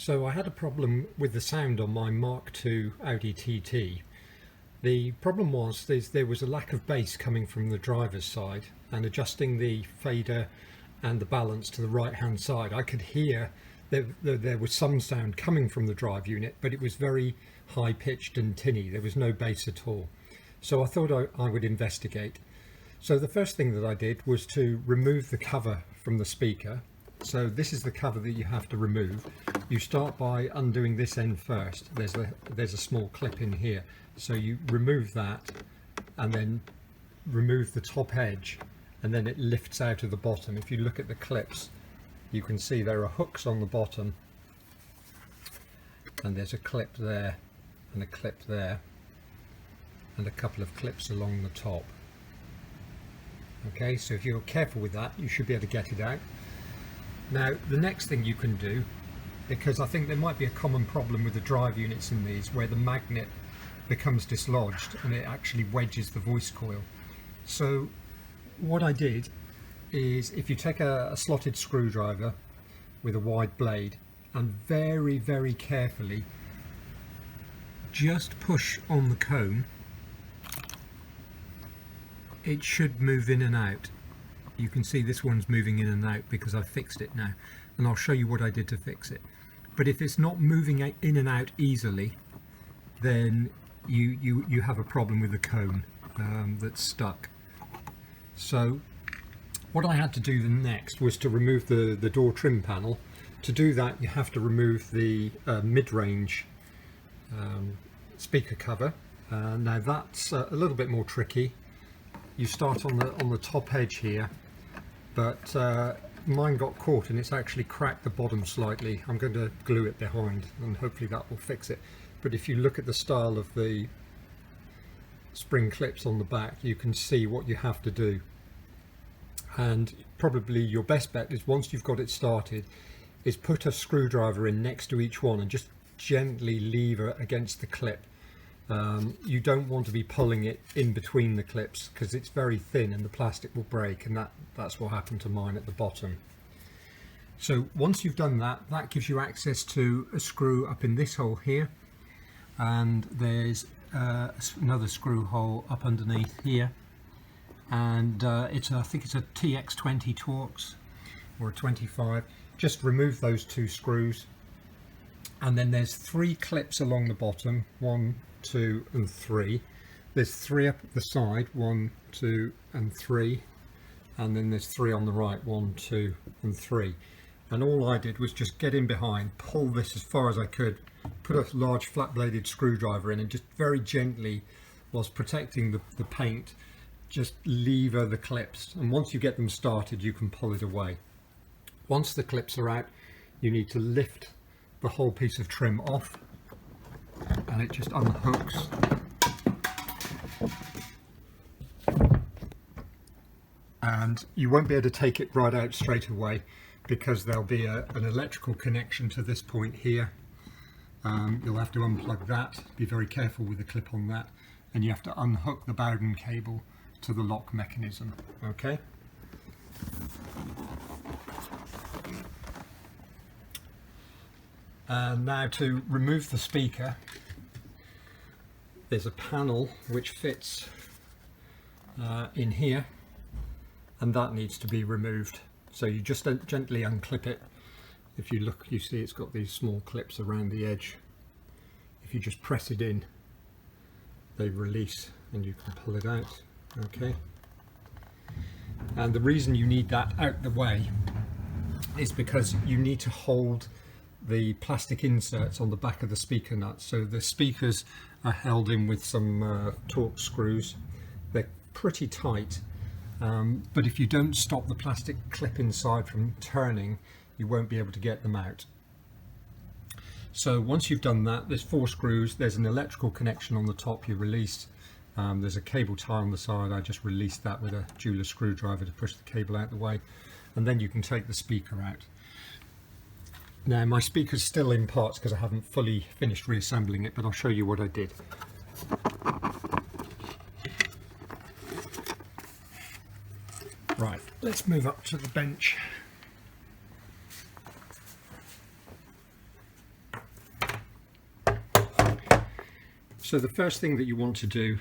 So I had a problem with the sound on my Mark II Audi TT. The problem was there was a lack of bass coming from the driver's side, and adjusting the fader and the balance to the right hand side, I could hear there was some sound coming from the drive unit, but it was very high pitched and tinny. There was no bass at all. So I thought I would investigate. So the first thing that I did was to remove the cover from the speaker. So this is the cover that you have to remove. You start by undoing this end first. There's a small clip in here. So you remove that and then remove the top edge, and then it lifts out of the bottom. If you look at the clips, you can see there are hooks on the bottom, and there's a clip there and a clip there and a couple of clips along the top. Okay, so if you're careful with that, you should be able to get it out. Now the next thing you can do, because I think there might be a common problem with the drive units in these where the magnet becomes dislodged and it actually wedges the voice coil. So what I did is, if you take a slotted screwdriver with a wide blade and very, very carefully just push on the cone, it should move in and out. You can see this one's moving in and out because I've fixed it now, and I'll show you what I did to fix it. But if it's not moving in and out easily, then you have a problem with the cone that's stuck. So what I had to do next was to remove the door trim panel. To do that, you have to remove the mid-range speaker cover. Now that's a little bit more tricky. You start on the top edge here, but mine got caught and it's actually cracked the bottom slightly. I'm going to glue it behind and hopefully that will fix it. But if you look at the style of the spring clips on the back, you can see what you have to do. And probably your best bet is, once you've got it started, is put a screwdriver in next to each one and just gently lever against the clip. You don't want to be pulling it in between the clips because it's very thin and the plastic will break, and that's what happened to mine at the bottom. So once you've done that, that gives you access to a screw up in this hole here, and there's another screw hole up underneath here, and I think it's a TX20 Torx or a 25. Just remove those two screws, and then there's 3 clips along the bottom, 1, 2 and 3. There's 3 up the side, 1, 2 and 3, and then there's 3 on the right, 1, 2 and 3. And all I did was just get in behind, pull this as far as I could, put a large flat bladed screwdriver in, and just very gently, whilst protecting the paint, just lever the clips, and once you get them started you can pull it away. Once the clips are out, you need to lift the whole piece of trim off, and it just unhooks. And you won't be able to take it right out straight away because there'll be an electrical connection to this point here. You'll have to unplug that, be very careful with the clip on that, and you have to unhook the Bowden cable to the lock mechanism. Okay. And now to remove the speaker, there's a panel which fits in here, and that needs to be removed. So you just gently unclip it. If you look, you see it's got these small clips around the edge. If you just press it in, they release and you can pull it out. Okay. And the reason you need that out the way is because you need to hold the plastic inserts on the back of the speaker nuts. So the speakers are held in with some Torx screws. They're pretty tight, but if you don't stop the plastic clip inside from turning, you won't be able to get them out. So once you've done that, there's 4 screws, there's an electrical connection on the top you release, there's a cable tie on the side. I just released that with a jeweler screwdriver to push the cable out the way, and then you can take the speaker out. Now my speaker's still in parts because I haven't fully finished reassembling it, but I'll show you what I did. Right, let's move up to the bench. So the first thing that you want to do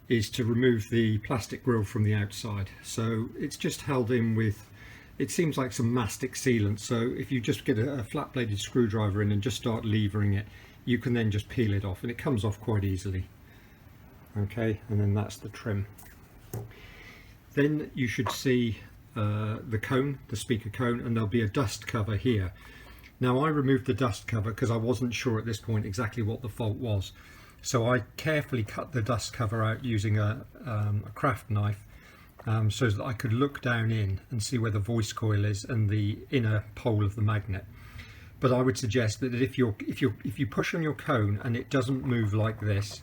is to remove the plastic grille from the outside. So it's just held in with, it seems like some mastic sealant. So if you just get a flat bladed screwdriver in and just start levering it, you can then just peel it off, and it comes off quite easily. Okay, and then that's the trim. Then you should see the cone, the speaker cone, and there'll be a dust cover here. Now I removed the dust cover because I wasn't sure at this point exactly what the fault was. So I carefully cut the dust cover out using a craft knife, so that I could look down in and see where the voice coil is and the inner pole of the magnet. But I would suggest that if you push on your cone and it doesn't move like this,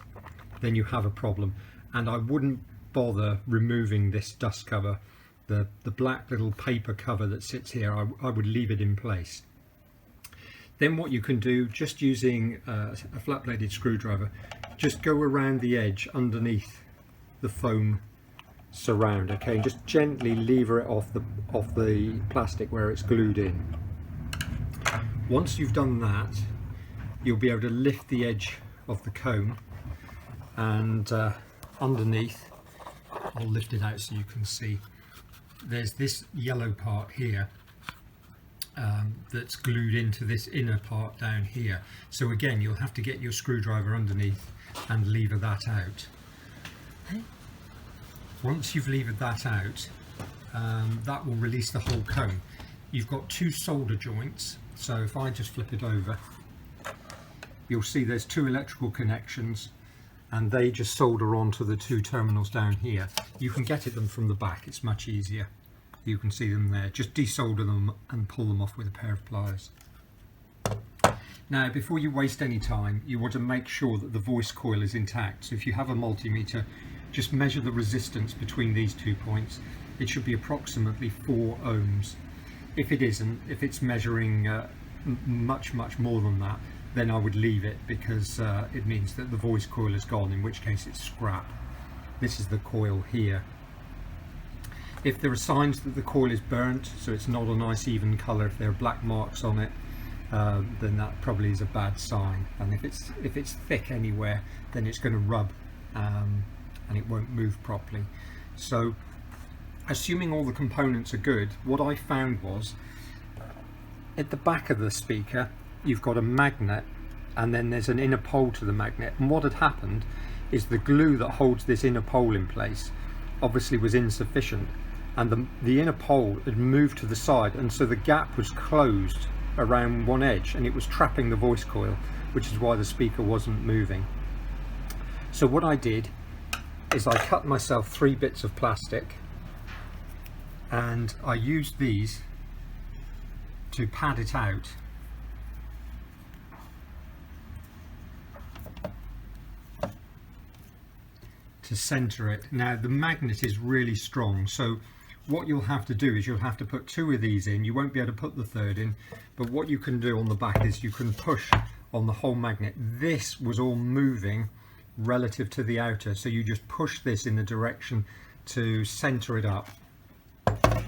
then you have a problem. And I wouldn't bother removing this dust cover, the black little paper cover that sits here. I would leave it in place. Then what you can do, just using a flat bladed screwdriver, just go around the edge underneath the foam surround, okay, and just gently lever it off the plastic where it's glued in. Once you've done that, you'll be able to lift the edge of the cone, and underneath, I'll lift it out so you can see, there's this yellow part here that's glued into this inner part down here. So again, you'll have to get your screwdriver underneath and lever that out. Once you've levered that out, that will release the whole cone. You've got two solder joints, so if I just flip it over, you'll see there's two electrical connections, and they just solder onto the two terminals down here. You can get at them from the back, it's much easier. You can see them there. Just desolder them and pull them off with a pair of pliers. Now, before you waste any time, you want to make sure that the voice coil is intact. So if you have a multimeter, just measure the resistance between these 2 points. It should be approximately 4 ohms. If it isn't, if it's measuring much more than that, then I would leave it, because it means that the voice coil is gone, in which case it's scrap. This is the coil here. If there are signs that the coil is burnt, so it's not a nice even colour, if there are black marks on it, then that probably is a bad sign. And if it's thick anywhere, then it's going to rub and it won't move properly. So assuming all the components are good, what I found was at the back of the speaker you've got a magnet, and then there's an inner pole to the magnet, and what had happened is the glue that holds this inner pole in place obviously was insufficient, and the inner pole had moved to the side, and so the gap was closed around one edge and it was trapping the voice coil, which is why the speaker wasn't moving. So what I did is I cut myself 3 bits of plastic, and I used these to pad it out. To center it. Now the magnet is really strong, so what you'll have to do is you'll have to put 2 of these in. You won't be able to put the 3rd in, but what you can do on the back is you can push on the whole magnet. This was all moving relative to the outer, so you just push this in the direction to center it up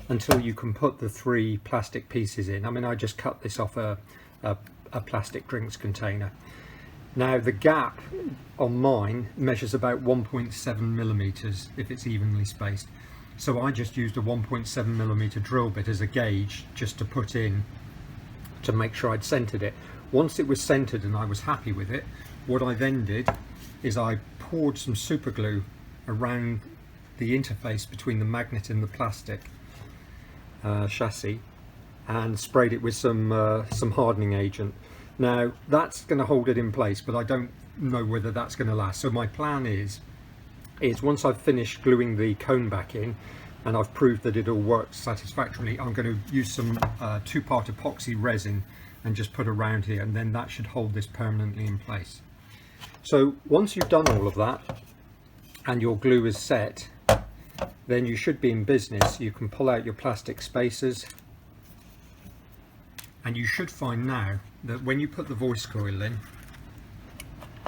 until you can put the 3 plastic pieces in. I mean, I just cut this off a plastic drinks container. Now the gap on mine measures about 1.7 millimeters if it's evenly spaced. So I just used a 1.7 millimeter drill bit as a gauge just to put in to make sure I'd centered it. Once it was centered and I was happy with it, what I then did is I poured some super glue around the interface between the magnet and the plastic chassis, and sprayed it with some hardening agent. Now that's going to hold it in place, but I don't know whether that's going to last. So my plan is once I've finished gluing the cone back in and I've proved that it all works satisfactorily, I'm going to use some 2-part epoxy resin and just put around here, and then that should hold this permanently in place. So once you've done all of that and your glue is set, then you should be in business. You can pull out your plastic spacers, and you should find now that when you put the voice coil in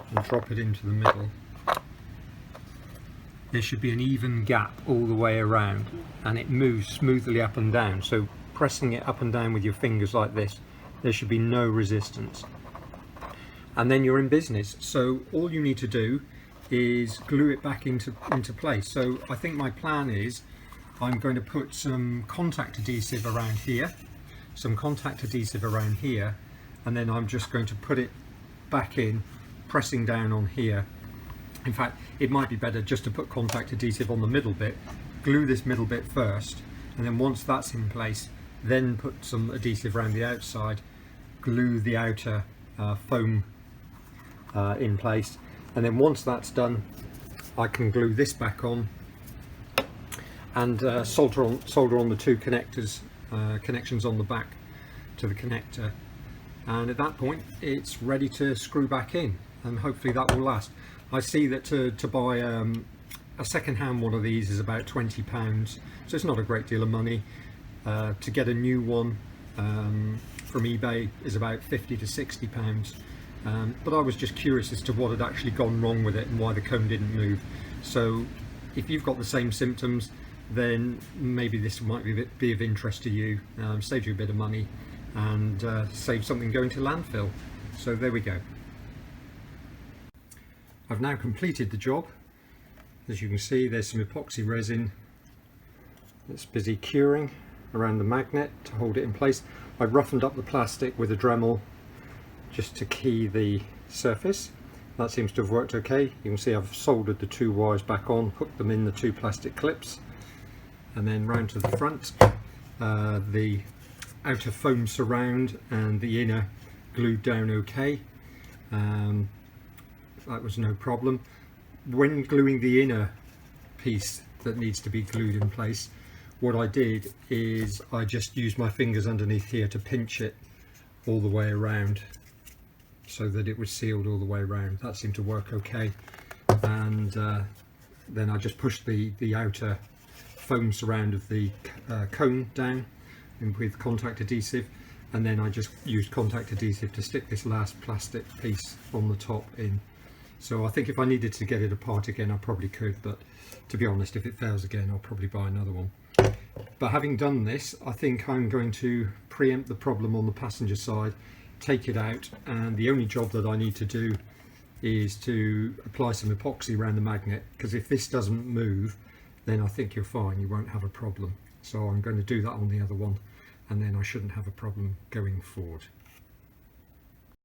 and drop it into the middle, there should be an even gap all the way around, and it moves smoothly up and down. So pressing it up and down with your fingers like this, there should be no resistance. and then you're in business. So all you need to do is glue it back into place. So I think my plan is I'm going to put some contact adhesive around here, and then I'm just going to put it back in, pressing down on here. In fact, it might be better just to put contact adhesive on the middle bit, glue this middle bit first, and then once that's in place, then put some adhesive around the outside, glue the outer foam in place, and then once that's done, I can glue this back on and solder on the two connectors, connections on the back to the connector, and at that point it's ready to screw back in, and hopefully that will last. I see that to buy a second-hand one of these is about £20, so it's not a great deal of money. To get a new one from eBay is about £50 to £60. But I was just curious as to what had actually gone wrong with it and why the cone didn't move. So if you've got the same symptoms, then maybe this might be of interest to you. Save you a bit of money and save something going to landfill. So there we go. I've now completed the job. As you can see, there's some epoxy resin that's busy curing around the magnet to hold it in place. I roughened up the plastic with a Dremel just to key the surface. That seems to have worked okay. You can see I've soldered the two wires back on, hooked them in the two plastic clips, and then round to the front. The outer foam surround and the inner glued down okay. That was no problem. When gluing the inner piece that needs to be glued in place, what I did is I just used my fingers underneath here to pinch it all the way around so that it was sealed all the way around. That seemed to work okay, and then I just pushed the outer foam surround of the cone down with contact adhesive, and then I just used contact adhesive to stick this last plastic piece on the top in. So I think if I needed to get it apart again, I probably could, but to be honest, if it fails again, I'll probably buy another one. But having done this, I think I'm going to preempt the problem on the passenger side, take it out, and the only job that I need to do is to apply some epoxy around the magnet, because if this doesn't move, then I think you're fine, you won't have a problem. So I'm going to do that on the other one, and then I shouldn't have a problem going forward.